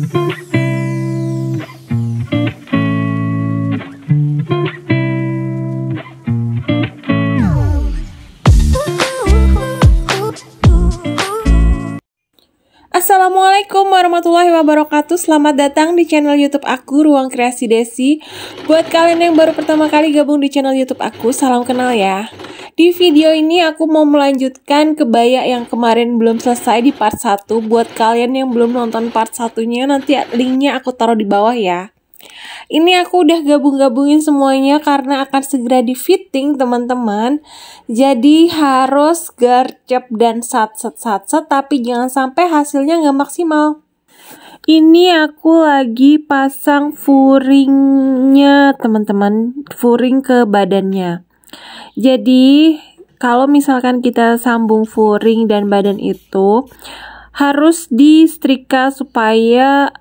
Assalamualaikum warahmatullahi wabarakatuh. Selamat datang di channel YouTube aku, Ruang Kreasi Desi. Buat kalian yang baru pertama kali gabung di channel YouTube aku, salam kenal ya. Di video ini aku mau melanjutkan kebaya yang kemarin belum selesai di part 1. Buat kalian yang belum nonton part 1-nya, nanti linknya aku taruh di bawah ya. Ini aku udah gabung-gabungin semuanya karena akan segera di fitting teman-teman. Jadi harus gercep dan sat-set tapi jangan sampai hasilnya nggak maksimal. Ini aku lagi pasang furingnya teman-teman, furing ke badannya. Jadi kalau misalkan kita sambung furing dan badan itu harus disetrika supaya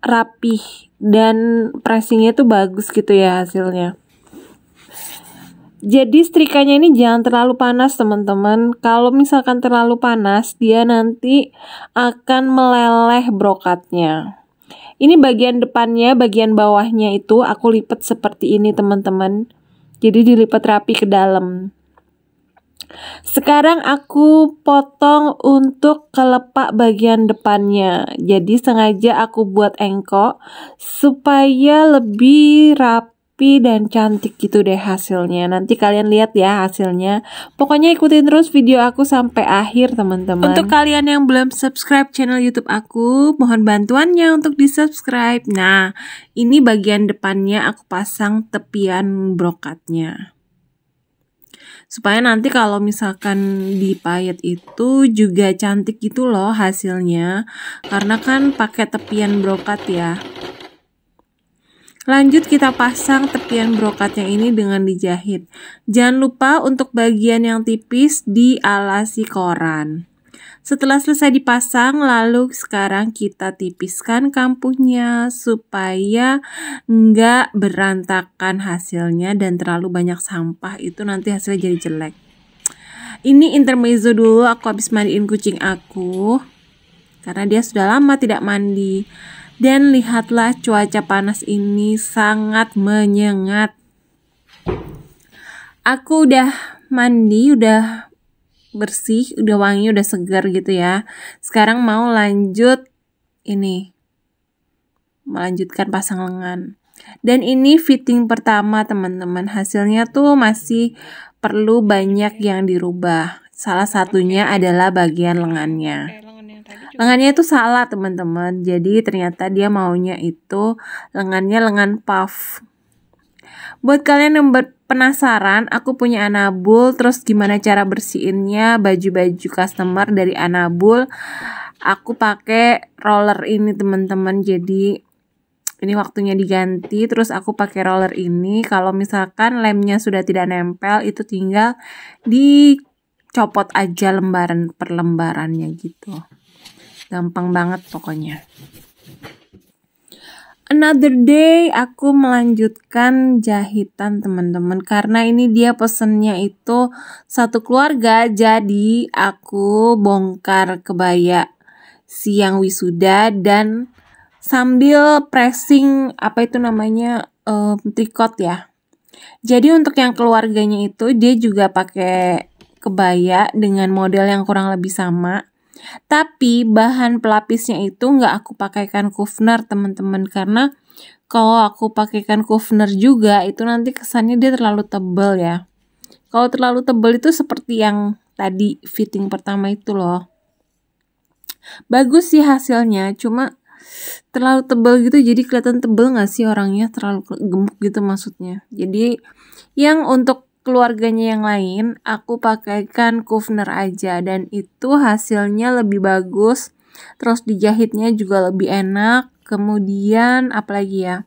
rapih dan pressingnya tuh bagus gitu ya hasilnya. Jadi setrikanya ini jangan terlalu panas teman-teman. Kalau misalkan terlalu panas dia nanti akan meleleh brokatnya. Ini bagian depannya, bagian bawahnya itu aku lipat seperti ini teman-teman. Jadi dilipat rapi ke dalam. Sekarang aku potong untuk kelepak bagian depannya. Jadi sengaja aku buat engkok supaya lebih rapi dan cantik gitu deh hasilnya. Nanti kalian lihat ya hasilnya. Pokoknya ikutin terus video aku sampai akhir teman-teman. Untuk kalian yang belum subscribe channel YouTube aku, mohon bantuannya untuk di-subscribe. Nah, ini bagian depannya aku pasang tepian brokatnya. Supaya nanti kalau misalkan dipayet itu juga cantik gitu loh hasilnya. Karena kan pakai tepian brokat ya. Lanjut kita pasang tepian brokatnya ini dengan dijahit. Jangan lupa untuk bagian yang tipis dialasi koran. Setelah selesai dipasang, lalu sekarang kita tipiskan kampuhnya supaya nggak berantakan hasilnya dan terlalu banyak sampah, itu nanti hasilnya jadi jelek. Ini intermezzo dulu, aku habis mandiin kucing aku karena dia sudah lama tidak mandi. Dan lihatlah cuaca panas ini sangat menyengat. Aku udah mandi, udah bersih, udah wangi, udah segar gitu ya. Sekarang mau lanjut ini, melanjutkan pasang lengan. Dan ini fitting pertama teman-teman. Hasilnya tuh masih perlu banyak yang dirubah. Salah satunya adalah bagian lengannya. Lengannya itu salah teman-teman. Jadi ternyata dia maunya itu lengannya lengan puff. Buat kalian yang penasaran, aku punya Anabul, terus gimana cara bersihinnya baju-baju customer dari Anabul. Aku pakai roller ini teman-teman. Jadi ini waktunya diganti, terus aku pakai roller ini. Kalau misalkan lemnya sudah tidak nempel, itu tinggal dicopot aja lembaran per lembarannya gitu. Gampang banget pokoknya. Another day aku melanjutkan jahitan teman-teman. Karena ini dia pesennya itu satu keluarga. Jadi aku bongkar kebaya siang wisuda dan sambil pressing apa itu namanya trikot ya. Jadi untuk yang keluarganya itu dia juga pakai kebaya dengan model yang kurang lebih sama. Tapi bahan pelapisnya itu nggak aku pakaikan kufner teman-teman, karena kalau aku pakaikan kufner juga itu nanti kesannya dia terlalu tebal ya. Kalau terlalu tebal itu seperti yang tadi fitting pertama itu loh. Bagus sih hasilnya, cuma terlalu tebal gitu jadi kelihatan tebal nggak sih orangnya, terlalu gemuk gitu maksudnya. Jadi yang untuk keluarganya yang lain aku pakaikan kufner aja dan itu hasilnya lebih bagus, terus dijahitnya juga lebih enak. Kemudian apalagi ya,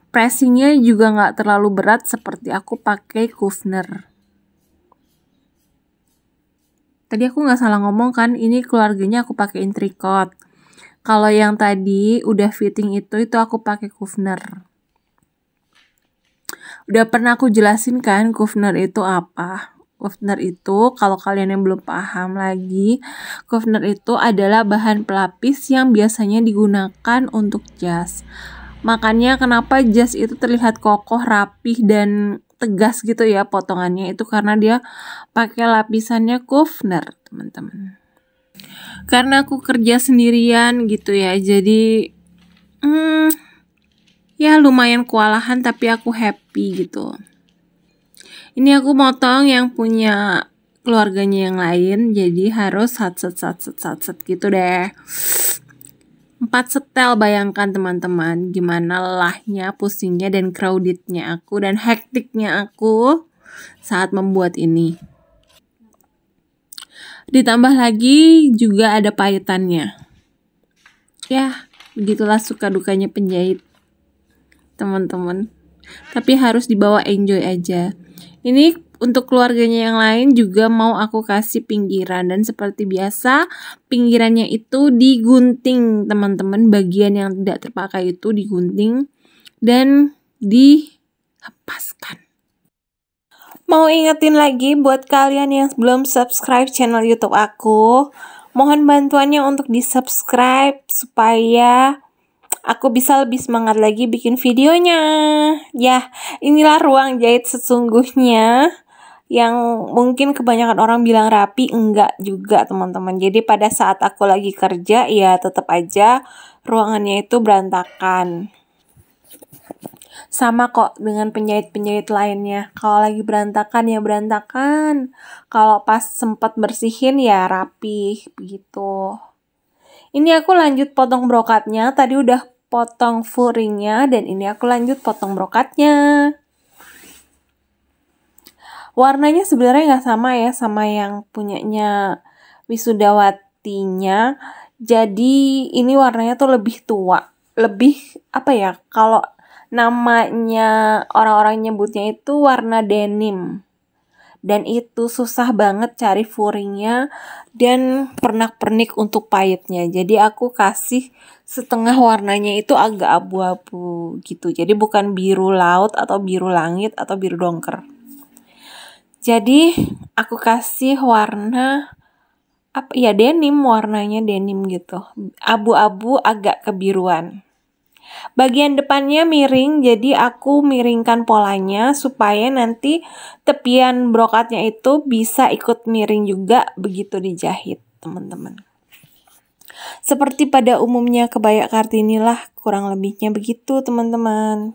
pressingnya juga nggak terlalu berat seperti aku pakai kufner. Tadi aku nggak salah ngomong kan, ini keluarganya aku pakai trikot. Kalau yang tadi udah fitting itu aku pakai kufner. Udah pernah aku jelasin kan kufner itu apa. Kufner itu, kalau kalian yang belum paham lagi, kufner itu adalah bahan pelapis yang biasanya digunakan untuk jas. Makanya kenapa jas itu terlihat kokoh, rapih, dan tegas gitu ya potongannya, itu karena dia pakai lapisannya kufner, teman-teman. Karena aku kerja sendirian gitu ya, jadi ya lumayan kewalahan tapi aku happy gitu. Ini aku motong yang punya keluarganya yang lain, jadi harus satset gitu deh. 4 setel, bayangkan teman-teman gimana lelahnya, pusingnya, dan crowdednya aku, dan hektiknya aku saat membuat ini. Ditambah lagi juga ada pahitannya. Ya, begitulah suka dukanya penjahit, teman-teman. Tapi harus dibawa enjoy aja. Ini untuk keluarganya yang lain juga mau aku kasih pinggiran, dan seperti biasa pinggirannya itu digunting, teman-teman. Bagian yang tidak terpakai itu digunting dan dihempaskan. Mau ingetin lagi buat kalian yang belum subscribe channel YouTube aku, mohon bantuannya untuk di-subscribe supaya aku bisa lebih semangat lagi bikin videonya. Ya, inilah ruang jahit sesungguhnya, yang mungkin kebanyakan orang bilang rapi, enggak juga teman-teman. Jadi pada saat aku lagi kerja, ya tetap aja ruangannya itu berantakan. Sama kok dengan penjahit-penjahit lainnya. Kalau lagi berantakan ya berantakan. Kalau pas sempat bersihin ya rapi begitu. Ini aku lanjut potong brokatnya. Tadi udah potong full ringnya, dan ini aku lanjut potong brokatnya. Warnanya sebenarnya nggak sama ya sama yang punyanya Wisudawatinya. Jadi ini warnanya tuh lebih tua. Lebih apa ya, kalau namanya orang-orang nyebutnya itu warna denim. Dan itu susah banget cari furingnya dan pernak-pernik untuk pahitnya. Jadi aku kasih setengah warnanya itu agak abu-abu gitu. Jadi bukan biru laut atau biru langit atau biru dongker. Jadi aku kasih warna apa ya, denim, warnanya denim gitu. Abu-abu agak kebiruan. Bagian depannya miring, jadi aku miringkan polanya supaya nanti tepian brokatnya itu bisa ikut miring juga begitu dijahit, teman-teman. Seperti pada umumnya kebaya Kartini lah, kurang lebihnya begitu, teman-teman.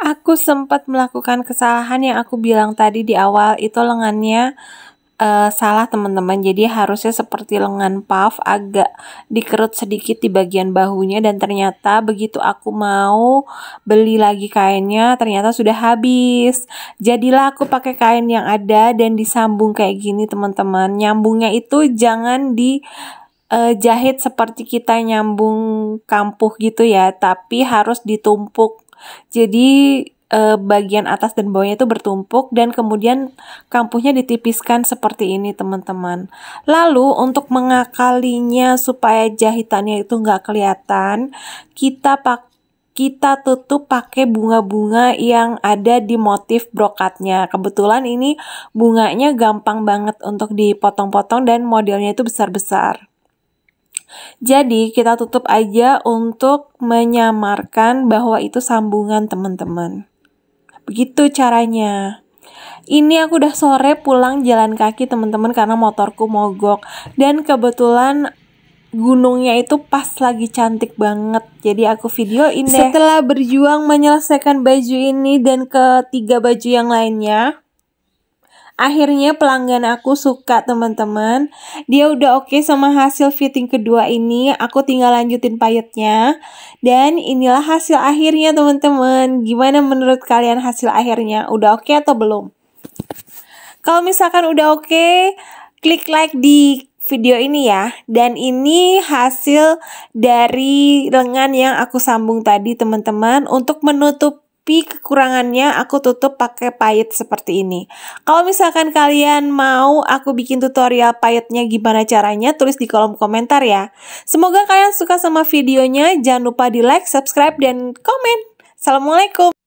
Aku sempat melakukan kesalahan yang aku bilang tadi di awal, itu lengannya salah teman-teman. Jadi harusnya seperti lengan puff, agak dikerut sedikit di bagian bahunya, dan ternyata begitu aku mau beli lagi kainnya ternyata sudah habis. Jadilah aku pakai kain yang ada dan disambung kayak gini, teman-teman. Nyambungnya itu jangan di jahit seperti kita nyambung kampuh gitu ya, tapi harus ditumpuk. Jadi bagian atas dan bawahnya itu bertumpuk, dan kemudian kampuhnya ditipiskan seperti ini, teman-teman. Lalu untuk mengakalinya supaya jahitannya itu nggak kelihatan, kita tutup pakai bunga-bunga yang ada di motif brokatnya. Kebetulan ini bunganya gampang banget untuk dipotong-potong dan modelnya itu besar-besar. Jadi kita tutup aja untuk menyamarkan bahwa itu sambungan, teman-teman. Begitu caranya. Ini aku udah sore pulang jalan kaki, teman-teman, karena motorku mogok. Dan kebetulan gunungnya itu pas lagi cantik banget. Jadi aku videoin deh. Setelah berjuang menyelesaikan baju ini dan ketiga baju yang lainnya, akhirnya pelanggan aku suka, teman-teman. Dia udah oke sama hasil fitting kedua ini. Aku tinggal lanjutin pahitnya. Dan inilah hasil akhirnya, teman-teman. Gimana menurut kalian hasil akhirnya? Udah oke atau belum? Kalau misalkan udah oke, klik like di video ini ya. Dan ini hasil dari lengan yang aku sambung tadi teman-teman. Untuk menutupi kekurangannya aku tutup pakai payet seperti ini. Kalau misalkan kalian mau aku bikin tutorial payetnya gimana caranya, tulis di kolom komentar ya. Semoga kalian suka sama videonya. Jangan lupa di like, subscribe, dan komen. Assalamualaikum.